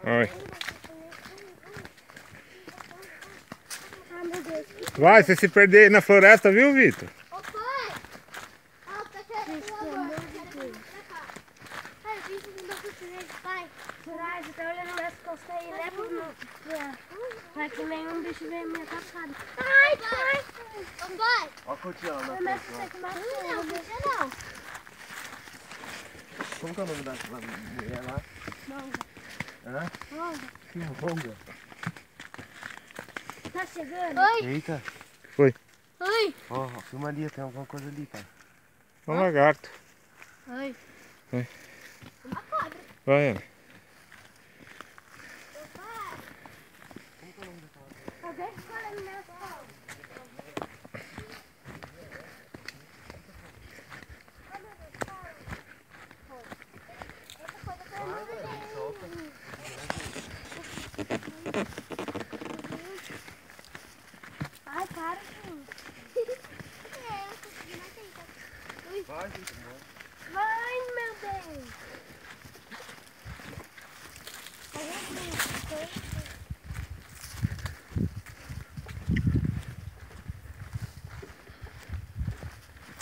Oi. Ai, meu Deus. Vai, você se perder aí na floresta, viu, Vitor? Ô, pai! Ah, tá querendo pelo amor de Deus. Pai, eu fiz um documento, pai. Soraya, você tá olhando minhas costas aí, né? Pra que nenhum bicho venha me atacar. Ai, pai! Ô, pai! Olha a cotiana na Começa frente, você ó. que matou. Não, você não. Como que é o nome daquela mulher lá? Manga. Hã? Manga. Que monga. Tá chegando? Oi! Eita. Foi. Oi! Ó, filma ali, tem alguma coisa ali, pai. É um lagarto. Oi! Vai. Uma cobra. Vai, Ana. Alguém escolhe minhas costas. Ai, para, gente. Eu consegui mais tempo. Ui. Vai, gente. Vai, meu Deus.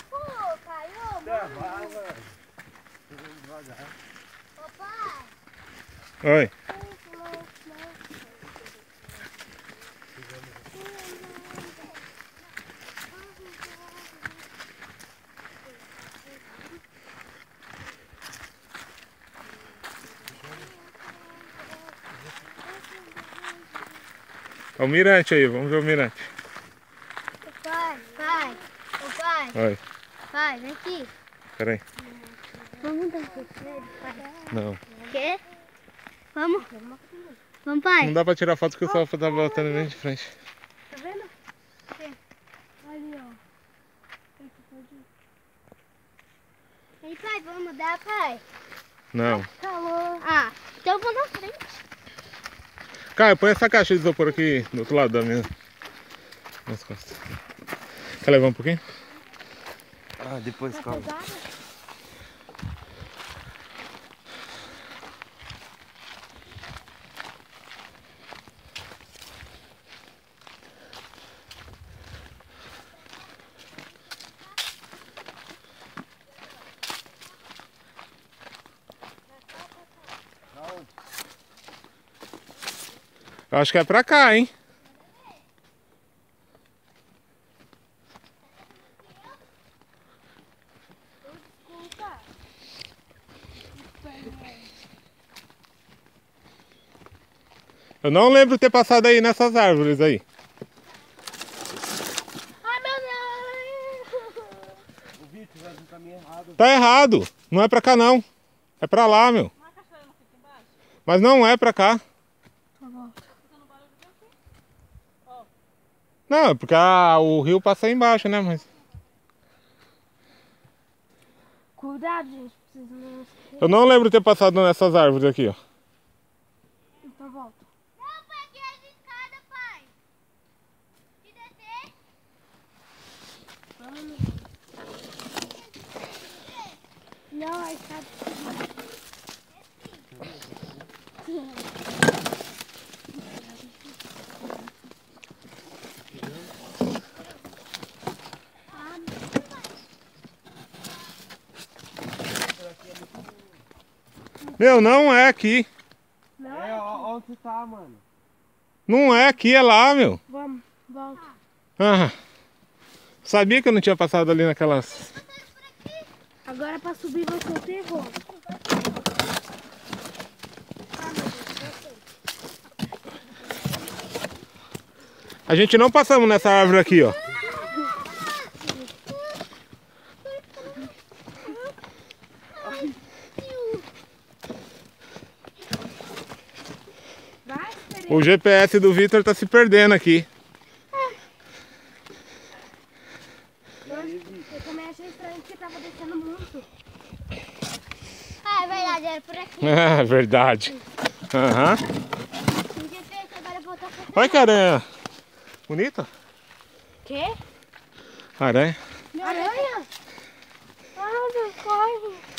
Pô, caiu, Vai, mano. mano. Devagar. Ô, pai. Oi. Olha o mirante aí, vamos ver o mirante. Ô, pai. Pai. Ô, pai. Oi. Pai, vem aqui. Pera aí. Vamos dar um conselho, pai. Não. Quê? Vamos? Vamos, pai? Não dá pra tirar foto que o sol tá voltando bem de frente. Tá vendo? Quê? Ali, ó. Ei, pai, vamos mudar, pai? Não. Calor. Ah, então eu vou na frente. Caio, põe essa caixa de isopor aqui do outro lado da minhas costas. Quer levar um pouquinho? Ah, depois Tá calma. pesado? Eu acho que é pra cá, hein? Eu não lembro de ter passado aí nessas árvores aí. Ai, meu Deus. O Vitor vai no caminho errado. Tá errado. Não é pra cá não. É pra lá, meu. Mas não é pra cá. Não, é porque o rio passa aí embaixo, né? Mas Cuidado, gente. Precisa não esquecer. eu não lembro de ter passado nessas árvores aqui, ó. Então volta. Não, pai, aqui é de escada, pai. De descer. Não, a escada. Meu, não é aqui. Não, É, ó, onde você tá, mano? Não é aqui, é lá, meu. vamos, volta. Ah, sabia que eu não tinha passado ali naquelas... Agora pra subir vai ser o terror. A gente não passamos nessa árvore aqui, ó. Vai, O GPS do Vitor tá se perdendo aqui. eu também achei estranho que tava descendo muito. Ah, é verdade, era por aqui. Ah, verdade. Aham. O GPS agora voltou pra cá. Olha que aranha bonita. Quê? Aranha. Aranha? Ah, meu Deus, corre.